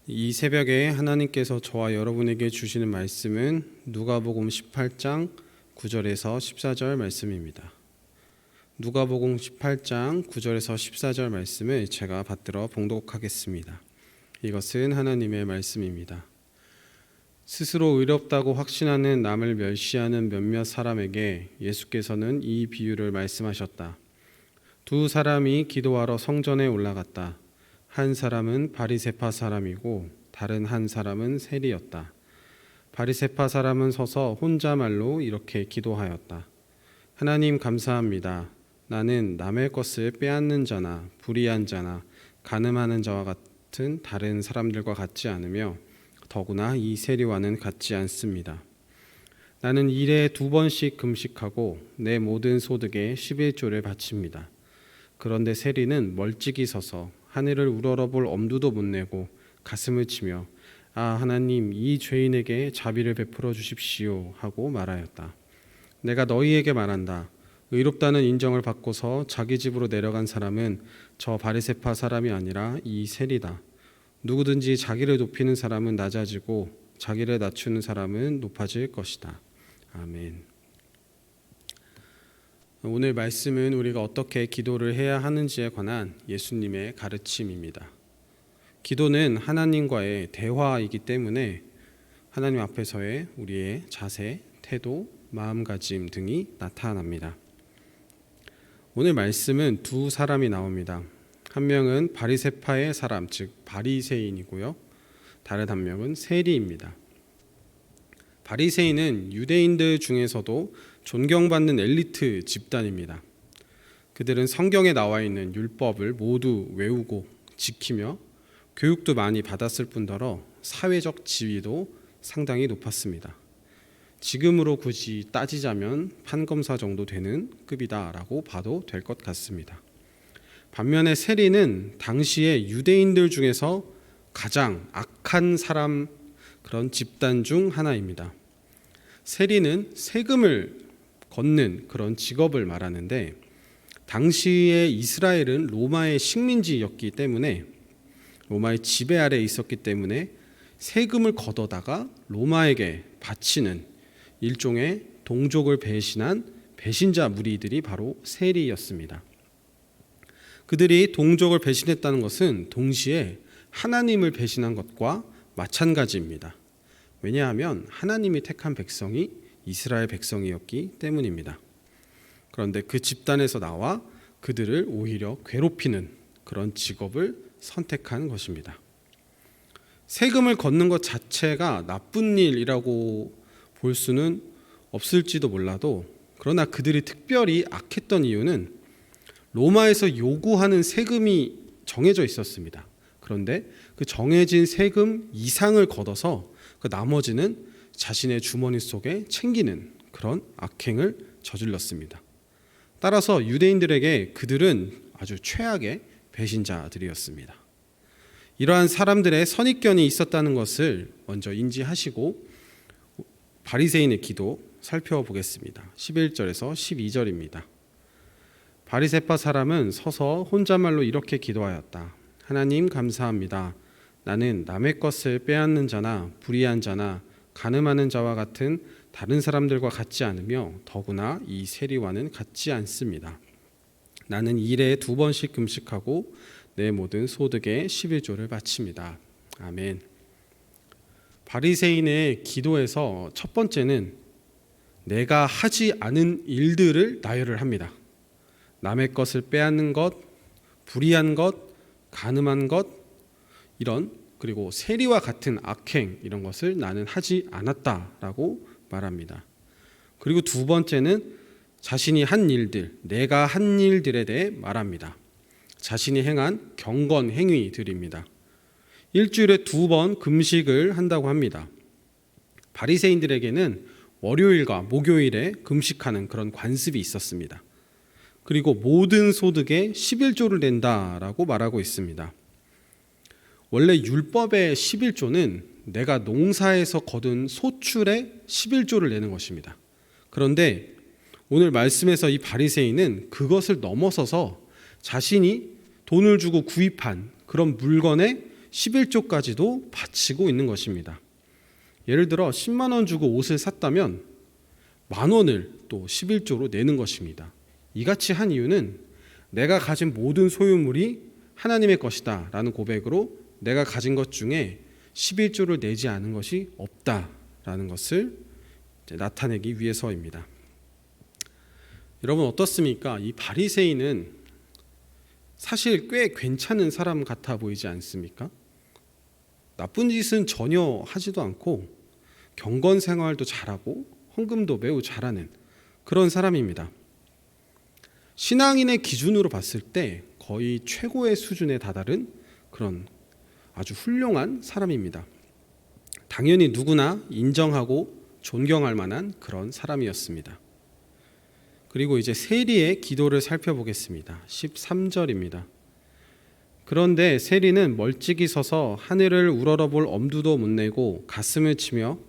이 새벽에 하나님께서 저와 여러분에게 주시는 말씀은 누가복음 18장 9절에서 14절 말씀입니다. 누가복음 18장 9절에서 14절 말씀을 제가 받들어 봉독하겠습니다. 이것은 하나님의 말씀입니다. 스스로 의롭다고 확신하는 남을 멸시하는 몇몇 사람에게 예수께서는 이 비유를 말씀하셨다. 두 사람이 기도하러 성전에 올라갔다. 한 사람은 바리새파 사람이고 다른 한 사람은 세리였다. 바리새파 사람은 서서 혼자 말로 이렇게 기도하였다. 하나님 감사합니다. 나는 남의 것을 빼앗는 자나 불의한 자나 간음하는 자와 같은 다른 사람들과 같지 않으며 더구나 이 세리와는 같지 않습니다. 나는 일에 2번씩 금식하고 내 모든 소득의 11조를 바칩니다. 그런데 세리는 멀찍이 서서 하늘을 우러러볼 엄두도 못 내고 가슴을 치며 아 하나님 이 죄인에게 자비를 베풀어 주십시오 하고 말하였다. 내가 너희에게 말한다. 의롭다는 인정을 받고서 자기 집으로 내려간 사람은 저 바리새파 사람이 아니라 이 세리다. 누구든지 자기를 높이는 사람은 낮아지고 자기를 낮추는 사람은 높아질 것이다. 아멘. 오늘 말씀은 우리가 어떻게 기도를 해야 하는지에 관한 예수님의 가르침입니다. 기도는 하나님과의 대화이기 때문에 하나님 앞에서의 우리의 자세, 태도, 마음가짐 등이 나타납니다. 오늘 말씀은 두 사람이 나옵니다. 한 명은 바리새파의 사람, 즉 바리새인이고요. 다른 한 명은 세리입니다. 바리새인은 유대인들 중에서도 존경받는 엘리트 집단입니다. 그들은 성경에 나와 있는 율법을 모두 외우고 지키며 교육도 많이 받았을 뿐더러 사회적 지위도 상당히 높았습니다. 지금으로 굳이 따지자면 판검사 정도 되는 급이다라고 봐도 될 것 같습니다. 반면에 세리는 당시의 유대인들 중에서 가장 악한 사람, 그런 집단 중 하나입니다. 세리는 세금을 걷는 그런 직업을 말하는데 당시의 이스라엘은 로마의 식민지였기 때문에 로마의 지배 아래에 있었기 때문에 세금을 걷어다가 로마에게 바치는 일종의 동족을 배신한 배신자 무리들이 바로 세리였습니다. 그들이 동족을 배신했다는 것은 동시에 하나님을 배신한 것과 마찬가지입니다. 왜냐하면 하나님이 택한 백성이 이스라엘 백성이었기 때문입니다. 그런데 그 집단에서 나와 그들을 오히려 괴롭히는 그런 직업을 선택한 것입니다. 세금을 걷는 것 자체가 나쁜 일이라고 볼 수는 없을지도 몰라도 그러나 그들이 특별히 악했던 이유는 로마에서 요구하는 세금이 정해져 있었습니다. 그런데 그 정해진 세금 이상을 걷어서 그 나머지는 자신의 주머니 속에 챙기는 그런 악행을 저질렀습니다. 따라서 유대인들에게 그들은 아주 최악의 배신자들이었습니다. 이러한 사람들의 선입견이 있었다는 것을 먼저 인지하시고 바리새인의 기도 살펴보겠습니다. 11절에서 12절입니다. 바리새파 사람은 서서 혼자말로 이렇게 기도하였다. 하나님 감사합니다. 나는 남의 것을 빼앗는 자나 불의한 자나 간음하는 자와 같은 다른 사람들과 같지 않으며 더구나 이 세리와는 같지 않습니다. 나는 일에 2번씩 금식하고 내 모든 소득의 11조를 바칩니다. 아멘. 바리새인의 기도에서 첫 번째는 내가 하지 않은 일들을 나열을 합니다. 남의 것을 빼앗는 것, 불의한 것, 간음한 것, 이런 그리고 세리와 같은 악행 이런 것을 나는 하지 않았다라고 말합니다. 그리고 두 번째는 자신이 한 일들, 내가 한 일들에 대해 말합니다. 자신이 행한 경건 행위들입니다. 일주일에 2번 금식을 한다고 합니다. 바리새인들에게는 월요일과 목요일에 금식하는 그런 관습이 있었습니다. 그리고 모든 소득의 11조를 낸다라고 말하고 있습니다. 원래 율법의 11조는 내가 농사에서 거둔 소출의 11조를 내는 것입니다. 그런데 오늘 말씀에서 이 바리새인은 그것을 넘어서서 자신이 돈을 주고 구입한 그런 물건의 11조까지도 바치고 있는 것입니다. 예를 들어 10만 원 주고 옷을 샀다면 만 원을 또 11조로 내는 것입니다. 이같이 한 이유는 내가 가진 모든 소유물이 하나님의 것이다 라는 고백으로 내가 가진 것 중에 11조를 내지 않은 것이 없다라는 것을 나타내기 위해서입니다. 여러분 어떻습니까? 이 바리새인은 사실 꽤 괜찮은 사람 같아 보이지 않습니까? 나쁜 짓은 전혀 하지도 않고 경건 생활도 잘하고 헌금도 매우 잘하는 그런 사람입니다. 신앙인의 기준으로 봤을 때 거의 최고의 수준에 다다른 그런 아주 훌륭한 사람입니다. 당연히 누구나 인정하고 존경할 만한 그런 사람이었습니다. 그리고 이제 세리의 기도를 살펴보겠습니다. 13절입니다. 그런데 세리는 멀찍이 서서 하늘을 우러러볼 엄두도 못 내고 가슴을 치며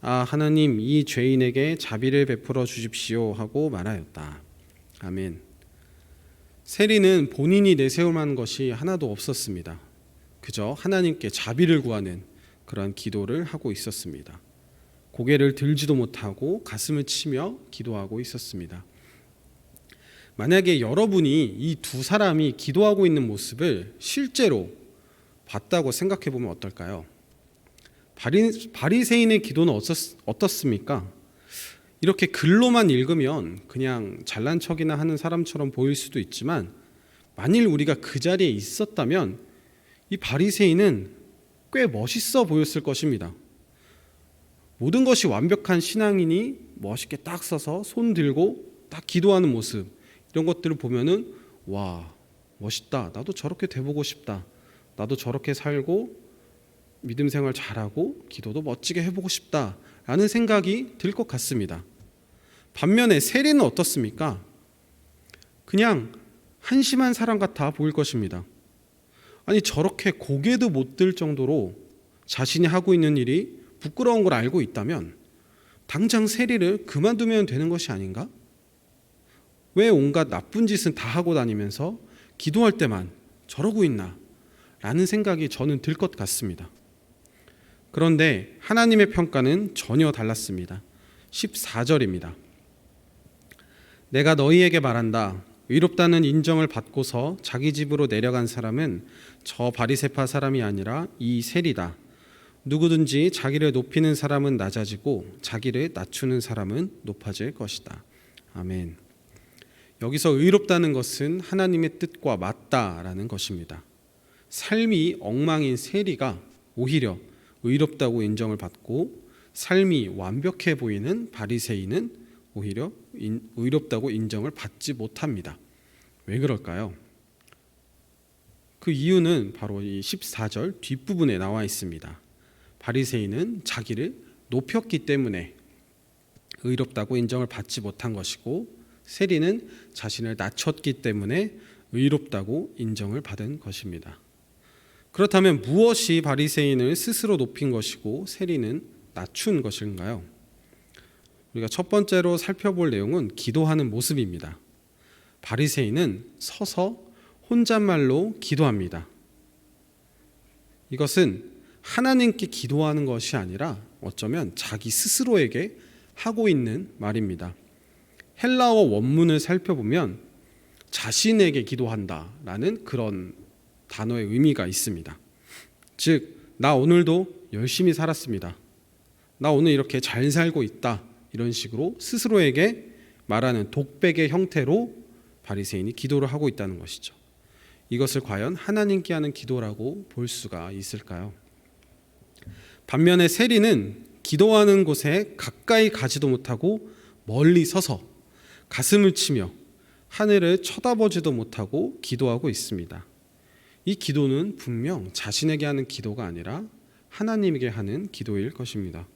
아 하나님 이 죄인에게 자비를 베풀어 주십시오 하고 말하였다. 아멘. 세리는 본인이 내세울 만한 것이 하나도 없었습니다. 그저 하나님께 자비를 구하는 그러한 기도를 하고 있었습니다. 고개를 들지도 못하고 가슴을 치며 기도하고 있었습니다. 만약에 여러분이 이 두 사람이 기도하고 있는 모습을 실제로 봤다고 생각해 보면 어떨까요? 바리새인의 기도는 어떻습니까? 이렇게 글로만 읽으면 그냥 잘난 척이나 하는 사람처럼 보일 수도 있지만 만일 우리가 그 자리에 있었다면 이 바리새인은 꽤 멋있어 보였을 것입니다. 모든 것이 완벽한 신앙인이 멋있게 딱 서서 손 들고 딱 기도하는 모습 이런 것들을 보면은 와 멋있다. 나도 저렇게 돼보고 싶다. 나도 저렇게 살고 믿음 생활 잘하고 기도도 멋지게 해보고 싶다라는 생각이 들 것 같습니다. 반면에 세리는 어떻습니까? 그냥 한심한 사람 같아 보일 것입니다. 아니 저렇게 고개도 못 들 정도로 자신이 하고 있는 일이 부끄러운 걸 알고 있다면 당장 세리를 그만두면 되는 것이 아닌가? 왜 온갖 나쁜 짓은 다 하고 다니면서 기도할 때만 저러고 있나? 라는 생각이 저는 들 것 같습니다. 그런데 하나님의 평가는 전혀 달랐습니다. 14절입니다. 내가 너희에게 말한다. 의롭다는 인정을 받고서 자기 집으로 내려간 사람은 저 바리새파 사람이 아니라 이 세리다. 누구든지 자기를 높이는 사람은 낮아지고 자기를 낮추는 사람은 높아질 것이다. 아멘. 여기서 의롭다는 것은 하나님의 뜻과 맞다라는 것입니다. 삶이 엉망인 세리가 오히려 의롭다고 인정을 받고 삶이 완벽해 보이는 바리새인은 오히려 의롭다고 인정을 받지 못합니다. 왜 그럴까요? 그 이유는 바로 이 14절 뒷부분에 나와 있습니다. 바리새인은 자기를 높였기 때문에 의롭다고 인정을 받지 못한 것이고 세리는 자신을 낮췄기 때문에 의롭다고 인정을 받은 것입니다. 그렇다면 무엇이 바리새인을 스스로 높인 것이고 세리는 낮춘 것인가요? 우리가 첫 번째로 살펴볼 내용은 기도하는 모습입니다. 바리새인은 서서 혼잣말로 기도합니다. 이것은 하나님께 기도하는 것이 아니라 어쩌면 자기 스스로에게 하고 있는 말입니다. 헬라어 원문을 살펴보면 자신에게 기도한다라는 그런 단어의 의미가 있습니다. 즉, 나 오늘도 열심히 살았습니다. 나 오늘 이렇게 잘 살고 있다. 이런 식으로 스스로에게 말하는 독백의 형태로 바리새인이 기도를 하고 있다는 것이죠. 이것을 과연 하나님께 하는 기도라고 볼 수가 있을까요? 반면에 세리는 기도하는 곳에 가까이 가지도 못하고 멀리 서서 가슴을 치며 하늘을 쳐다보지도 못하고 기도하고 있습니다. 이 기도는 분명 자신에게 하는 기도가 아니라 하나님에게 하는 기도일 것입니다.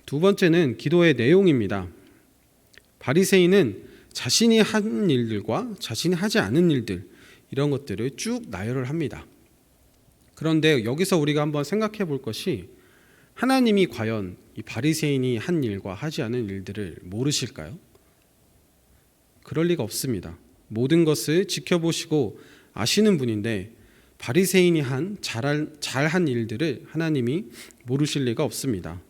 두 번째는 기도의 내용입니다. 바리새인은 자신이 한 일들과 자신이 하지 않은 일들 이런 것들을 쭉 나열을 합니다. 그런데 여기서 우리가 한번 생각해 볼 것이 하나님이 과연 이 바리새인이 한 일과 하지 않은 일들을 모르실까요? 그럴 리가 없습니다. 모든 것을 지켜보시고 아시는 분인데 바리새인이 잘한 일들을 하나님이 모르실 리가 없습니다.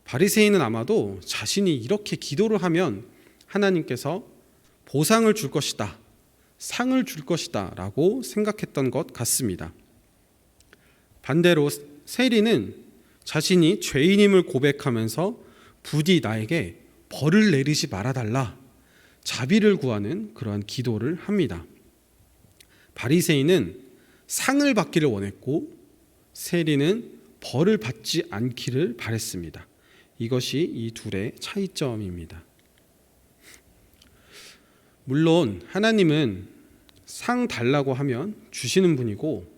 바리새인은 아마도 자신이 이렇게 기도를 하면 하나님께서 보상을 줄 것이다, 상을 줄 것이다 라고 생각했던 것 같습니다. 반대로 세리는 자신이 죄인임을 고백하면서 부디 나에게 벌을 내리지 말아달라, 자비를 구하는 그러한 기도를 합니다. 바리새인은 상을 받기를 원했고 세리는 벌을 받지 않기를 바랬습니다. 이것이 이 둘의 차이점입니다. 물론 하나님은 상 달라고 하면 주시는 분이고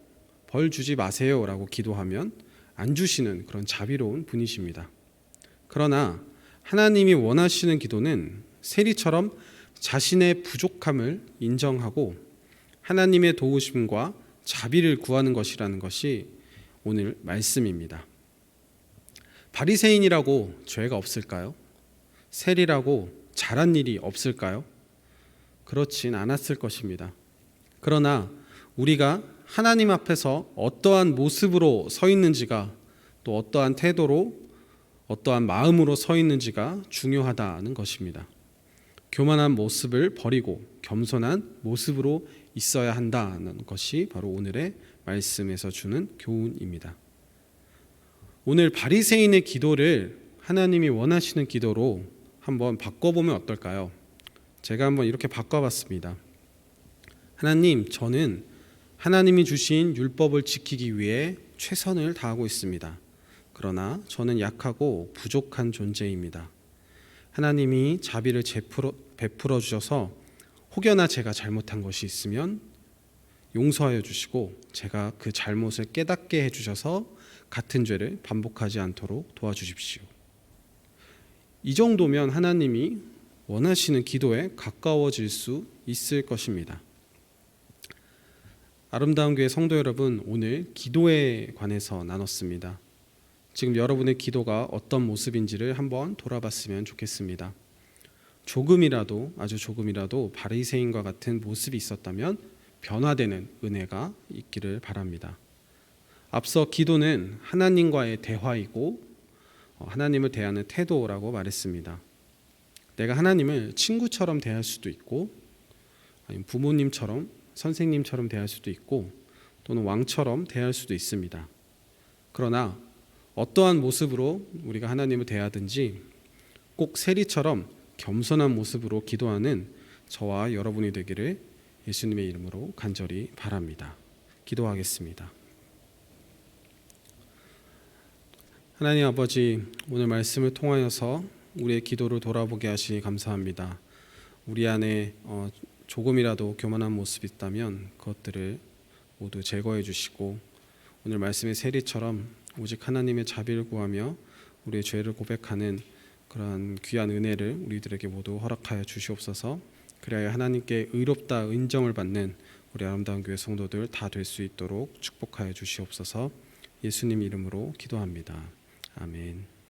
벌 주지 마세요라고 기도하면 안 주시는 그런 자비로운 분이십니다. 그러나 하나님이 원하시는 기도는 세리처럼 자신의 부족함을 인정하고 하나님의 도우심과 자비를 구하는 것이라는 것이 오늘 말씀입니다. 바리새인이라고 죄가 없을까요? 세리라고 잘한 일이 없을까요? 그렇진 않았을 것입니다. 그러나 우리가 하나님 앞에서 어떠한 모습으로 서 있는지가, 또 어떠한 태도로, 어떠한 마음으로 서 있는지가 중요하다는 것입니다. 교만한 모습을 버리고 겸손한 모습으로 있어야 한다는 것이 바로 오늘의 말씀에서 주는 교훈입니다. 오늘 바리새인의 기도를 하나님이 원하시는 기도로 한번 바꿔보면 어떨까요? 제가 한번 이렇게 바꿔봤습니다. 하나님, 저는 하나님이 주신 율법을 지키기 위해 최선을 다하고 있습니다. 그러나 저는 약하고 부족한 존재입니다. 하나님이 자비를 베풀어 주셔서 혹여나 제가 잘못한 것이 있으면 용서하여 주시고 제가 그 잘못을 깨닫게 해주셔서 같은 죄를 반복하지 않도록 도와주십시오. 이 정도면 하나님이 원하시는 기도에 가까워질 수 있을 것입니다. 아름다운 교회 성도 여러분, 오늘 기도에 관해서 나눴습니다. 지금 여러분의 기도가 어떤 모습인지를 한번 돌아봤으면 좋겠습니다. 조금이라도, 아주 조금이라도 바리새인과 같은 모습이 있었다면 변화되는 은혜가 있기를 바랍니다. 앞서 기도는 하나님과의 대화이고 하나님을 대하는 태도라고 말했습니다. 내가 하나님을 친구처럼 대할 수도 있고 아니면 부모님처럼, 선생님처럼 대할 수도 있고 또는 왕처럼 대할 수도 있습니다. 그러나 어떠한 모습으로 우리가 하나님을 대하든지 꼭 세리처럼 겸손한 모습으로 기도하는 저와 여러분이 되기를 예수님의 이름으로 간절히 바랍니다. 기도하겠습니다. 하나님 아버지, 오늘 말씀을 통하여서 우리의 기도를 돌아보게 하시니 감사합니다. 우리 안에 조금이라도 교만한 모습이 있다면 그것들을 모두 제거해 주시고 오늘 말씀의 세리처럼 오직 하나님의 자비를 구하며 우리의 죄를 고백하는 그러한 귀한 은혜를 우리들에게 모두 허락하여 주시옵소서. 그래야 하나님께 의롭다 인정을 받는 우리 아름다운 교회 성도들 다 될 수 있도록 축복하여 주시옵소서. 예수님 이름으로 기도합니다. 아멘.